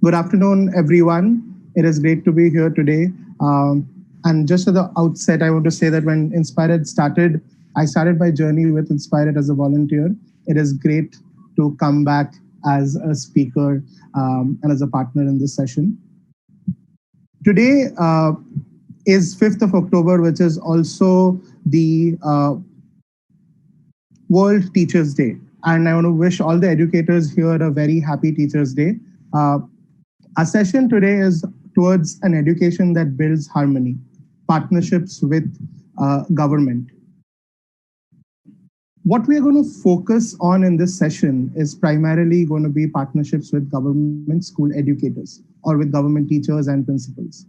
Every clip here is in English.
Good afternoon, everyone. It is great to be here today. And just at the outset, I want to say that when Inspired started, I started my journey with Inspired as a volunteer. It is great to come back as a speaker and as a partner in this session. Today is 5th of October, which is also the World Teachers' Day. And I want to wish all the educators here a very happy Teachers' Day. Uh, Our session today is towards an education that builds harmony, partnerships with government. What we are going to focus on in this session is primarily going to be partnerships with government school educators or with government teachers and principals.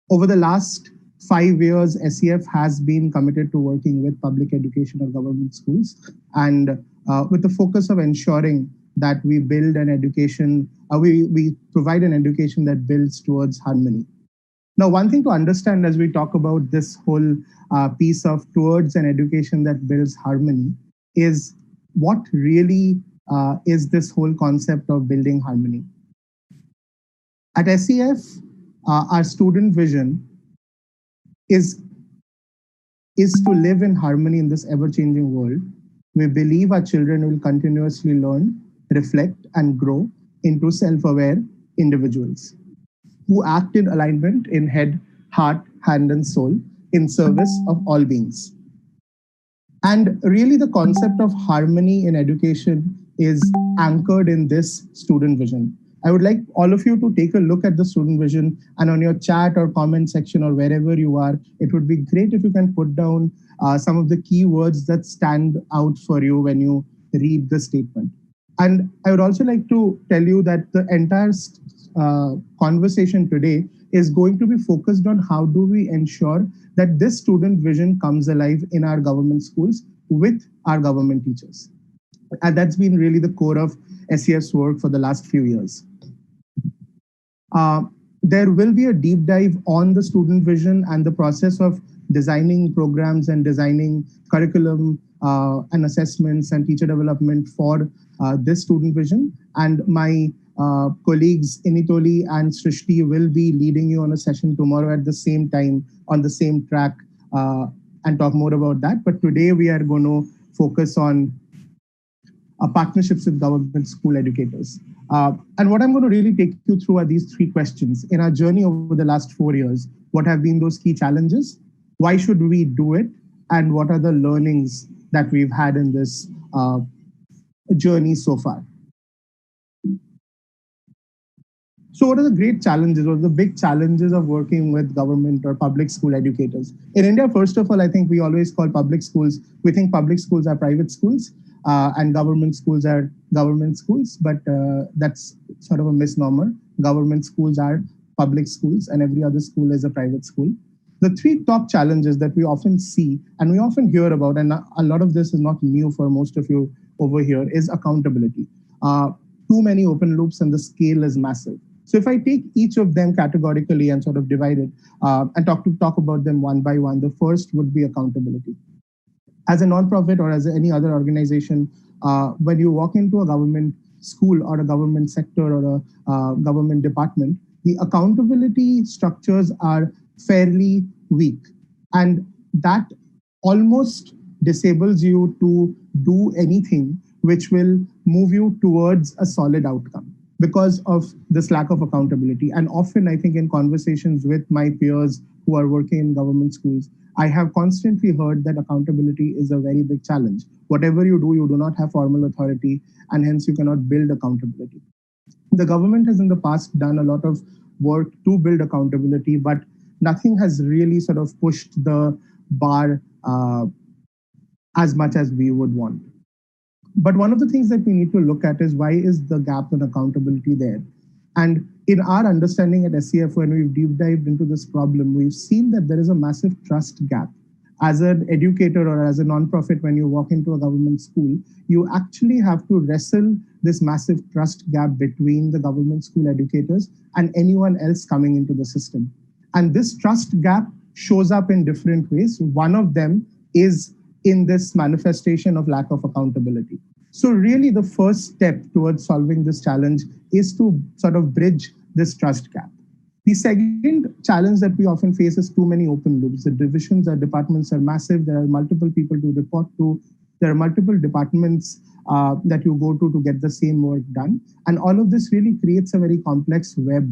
Over the last 5 years, SEF has been committed to working with public education or government schools and with the focus of ensuring that we build an education, we provide an education that builds towards harmony. Now, one thing to understand as we talk about this whole piece of towards an education that builds harmony is what really is this whole concept of building harmony. At SEF, our student vision is to live in harmony in this ever-changing world. We believe our children will continuously learn, reflect, and grow into self-aware individuals who act in alignment in head, heart, hand, and soul in service of all beings. And really, the concept of harmony in education is anchored in this student vision. I would like all of you to take a look at the student vision, and on your chat or comment section or wherever you are, it would be great if you can put down some of the key words that stand out for you when you read the statement. And I would also like to tell you that the entire conversation today is going to be focused on how do we ensure that this student vision comes alive in our government schools with our government teachers. And that's been really the core of SEF's work for the last few years. There will be a deep dive on the student vision and the process of designing programs and designing curriculum and assessments and teacher development for this student vision. And my colleagues Initoli and Srishti will be leading you on a session tomorrow at the same time on the same track and talk more about that. But today we are going to focus on partnerships with government school educators. And what I'm going to really take you through are these three questions. In our journey over the last 4 years, what have been those key challenges? Why should we do it? And what are the learnings that we've had in this journey so far? So what are the great challenges or the big challenges of working with government or public school educators? In India, first of all, I think we always call public schools, we think public schools are private schools and government schools are government schools, but that's sort of a misnomer. Government schools are public schools and every other school is a private school. The three top challenges that we often see and we often hear about, and a lot of this is not new for most of you over here, is accountability. Too many open loops and the scale is massive. So if I take each of them categorically and sort of divide it and talk about them one by one, the first would be accountability. As a nonprofit or as any other organization, when you walk into a government school or a government sector or a government department, the accountability structures are fairly weak. And that almost disables you to do anything which will move you towards a solid outcome because of this lack of accountability. And often, I think, in conversations with my peers who are working in government schools, I have constantly heard that accountability is a very big challenge. Whatever you do not have formal authority, and hence you cannot build accountability. The government has in the past done a lot of work to build accountability, but nothing has really sort of pushed the bar as much as we would want. But one of the things that we need to look at is why is the gap in accountability there? And in our understanding at SEF, when we've deep dived into this problem, we've seen that there is a massive trust gap. As an educator or as a nonprofit, when you walk into a government school, you actually have to wrestle this massive trust gap between the government school educators and anyone else coming into the system. And this trust gap shows up in different ways. One of them is in this manifestation of lack of accountability. So really the first step towards solving this challenge is to sort of bridge this trust gap. The second challenge that we often face is too many open loops. The divisions, the departments are massive. There are multiple people to report to. There are multiple departments that you go to get the same work done. And all of this really creates a very complex web,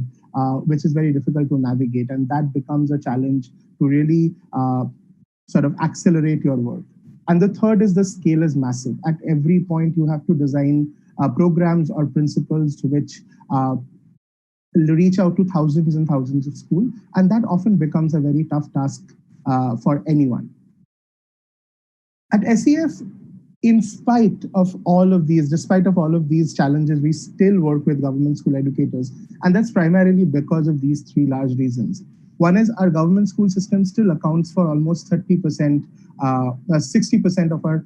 which is very difficult to navigate. And that becomes a challenge to really sort of accelerate your work. And the third is the scale is massive. At every point, you have to design programs or principles to which reach out to thousands and thousands of schools. And that often becomes a very tough task for anyone. At SEF, in spite of all of these, despite of all of these challenges, we still work with government school educators. And that's primarily because of these three large reasons. One is our government school system still accounts for almost 30%, 60% of our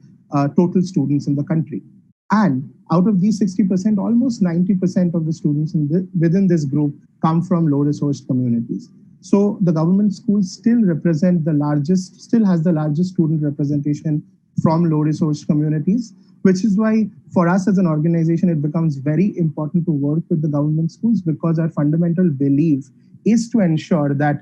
total students in the country. And out of these 60%, almost 90% of the students within this group come from low-resourced communities. So the government schools still represent the largest, still has the largest student representation from low-resourced communities, which is why for us as an organization, it becomes very important to work with the government schools, because our fundamental belief is to ensure that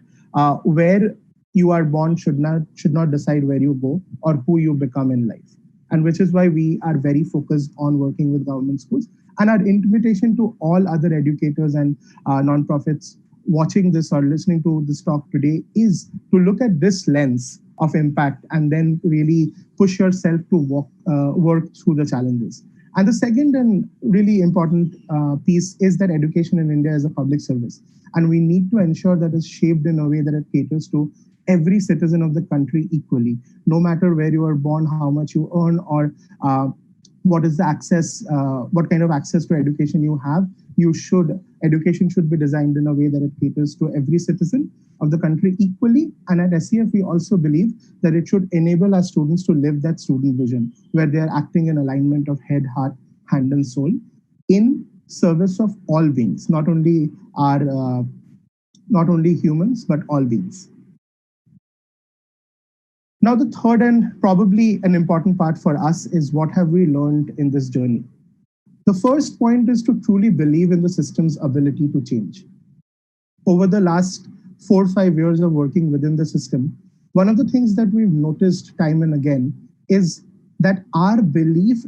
where you are born should not decide where you go or who you become in life. And which is why we are very focused on working with government schools. And our invitation to all other educators and nonprofits watching this or listening to this talk today is to look at this lens of impact and then really push yourself to work through the challenges. And the second and really important piece is that education in India is a public service. And we need to ensure that it's shaped in a way that it caters to every citizen of the country equally, no matter where you are born, how much you earn, or what is the access, what kind of access to education you have. Education should be designed in a way that it caters to every citizen of the country equally. And at SEF, we also believe that it should enable our students to live that student vision, where they are acting in alignment of head, heart, hand, and soul in service of all beings, not only humans, but all beings. Now, the third and probably an important part for us is what have we learned in this journey? The first point is to truly believe in the system's ability to change. Over the last 4 or 5 years of working within the system, one of the things that we've noticed time and again is that our belief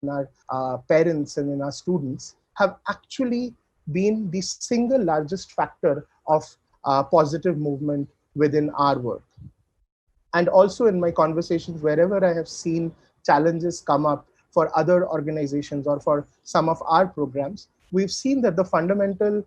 in our parents and in our students have actually been the single largest factor of positive movement within our work. And also in my conversations, wherever I have seen challenges come up for other organizations or for some of our programs, we've seen that the fundamental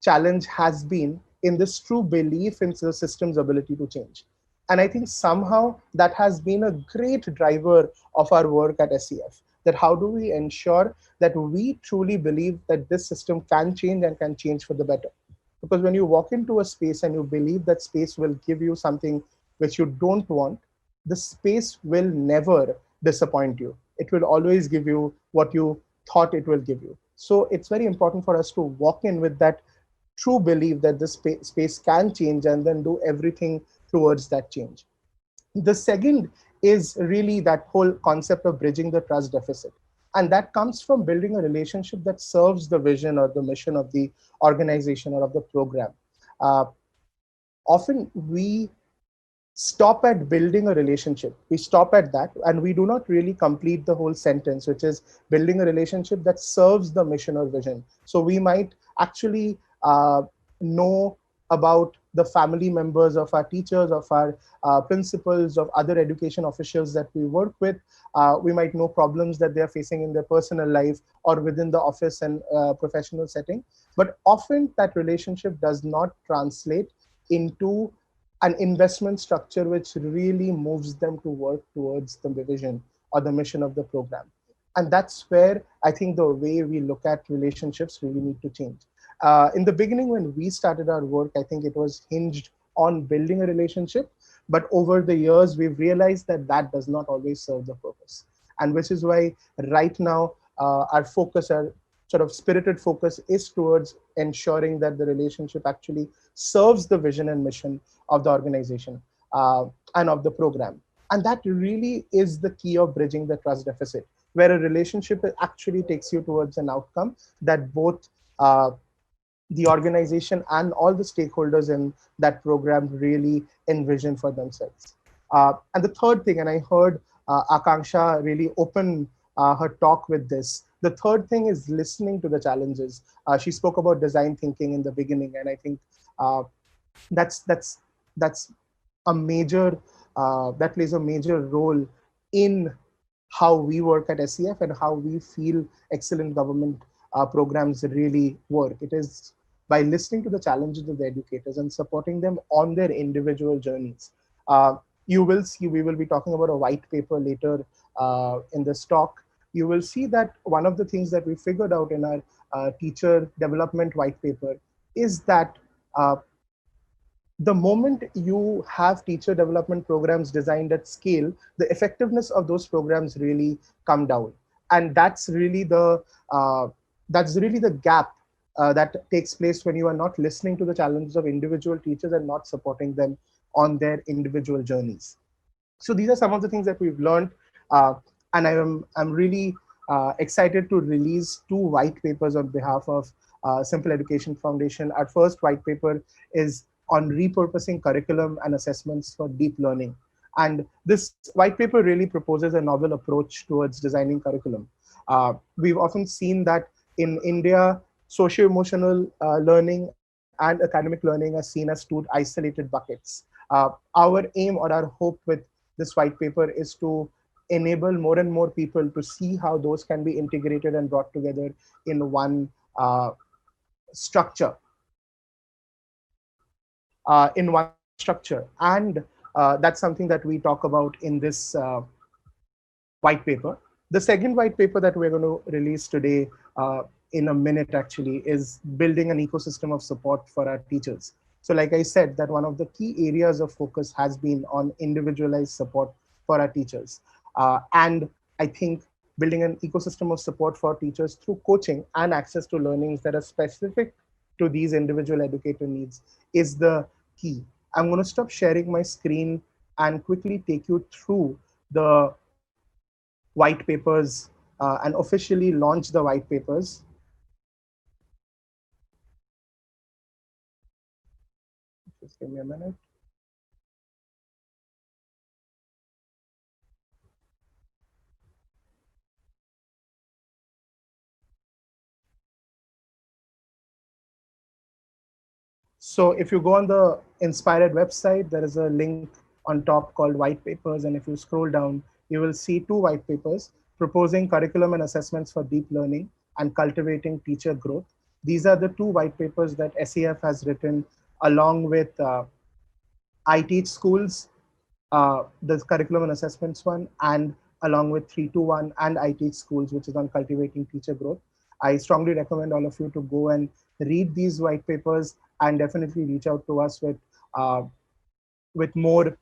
challenge has been in this true belief in the system's ability to change. And I think somehow that has been a great driver of our work at SEF, that how do we ensure that we truly believe that this system can change and can change for the better. Because when you walk into a space and you believe that space will give you something which you don't want, the space will never disappoint you. It will always give you what you thought it will give you. So it's very important for us to walk in with that true belief that this space can change and then do everything towards that change. The second is really that whole concept of bridging the trust deficit. And that comes from building a relationship that serves the vision or the mission of the organization or of the program. Often we stop at building a relationship. We stop at that and we do not really complete the whole sentence, which is building a relationship that serves the mission or vision. So we might actually know about the family members of our teachers, of our principals, of other education officials that we work with. We might know problems that they're facing in their personal life or within the office and professional setting. But often that relationship does not translate into an investment structure which really moves them to work towards the vision or the mission of the program. And that's where I think the way we look at relationships really need to change. In the beginning, when we started our work, I think it was hinged on building a relationship. But over the years, we've realized that that does not always serve the purpose. And which is why right now, our focus, our sort of spirited focus is towards ensuring that the relationship actually serves the vision and mission of the organization and of the program. And that really is the key of bridging the trust deficit, where a relationship actually takes you towards an outcome that both the organization and all the stakeholders in that program really envision for themselves. And the third thing, and I heard Akanksha really open her talk with this. The third thing is listening to the challenges. She spoke about design thinking in the beginning, and I think uh, that's that's a major that plays a major role in how we work at SEF and how we feel excellent government programs really work. It is by listening to the challenges of the educators and supporting them on their individual journeys. Uh, you will see, we will be talking about a white paper later in this talk. You will see that one of the things that we figured out in our teacher development white paper is that uh, the moment you have teacher development programs designed at scale, the effectiveness of those programs really come down, and uh, that's really the gap that takes place when you are not listening to the challenges of individual teachers and not supporting them on their individual journeys. So these are some of the things that we've learned, and I'm really excited to release two white papers on behalf of Simple Education Foundation. Our first white paper is on repurposing curriculum and assessments for deep learning, and this white paper really proposes a novel approach towards designing curriculum. We've often seen that in India, socio-emotional learning and academic learning are seen as two isolated buckets. Our aim or our hope with this white paper is to enable more and more people to see how those can be integrated and brought together in one structure, and that's something that we talk about in this white paper. The second white paper that we're going to release today, in a minute actually, is building an ecosystem of support for our teachers. So like I said, that one of the key areas of focus has been on individualized support for our teachers. And I think building an ecosystem of support for teachers through coaching and access to learnings that are specific to these individual educator needs is the key. I'm going to stop sharing my screen and quickly take you through the white papers and officially launch the white papers. Just give me a minute. So if you go on the Inspired website, there is a link on top called White Papers. And if you scroll down, you will see two white papers proposing curriculum and assessments for deep learning and cultivating teacher growth. These are the two white papers that SEF has written along with I Teach Schools, the curriculum and assessments one, and along with 321 and I Teach Schools, which is on cultivating teacher growth. I strongly recommend all of you to go and read these white papers and definitely reach out to us uh, with more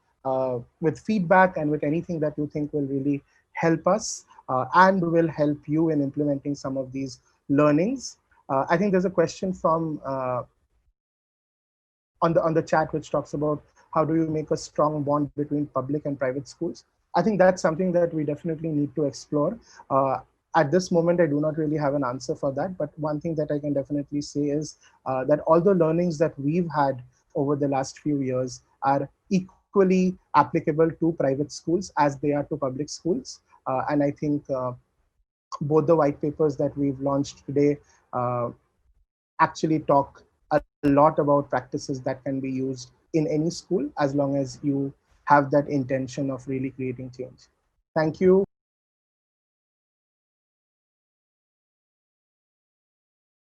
with feedback and with anything that you think will really help us and will help you in implementing some of these learnings. I think there's a question from on the chat which talks about how do you make a strong bond between public and private schools. I think that's something that we definitely need to explore. At this moment, I do not really have an answer for that, but one thing that I can definitely say is that all the learnings that we've had over the last few years are equally applicable to private schools as they are to public schools. And I think both the white papers that we've launched today uh, actually talk a lot about practices that can be used in any school as long as you have that intention of really creating change. Thank you.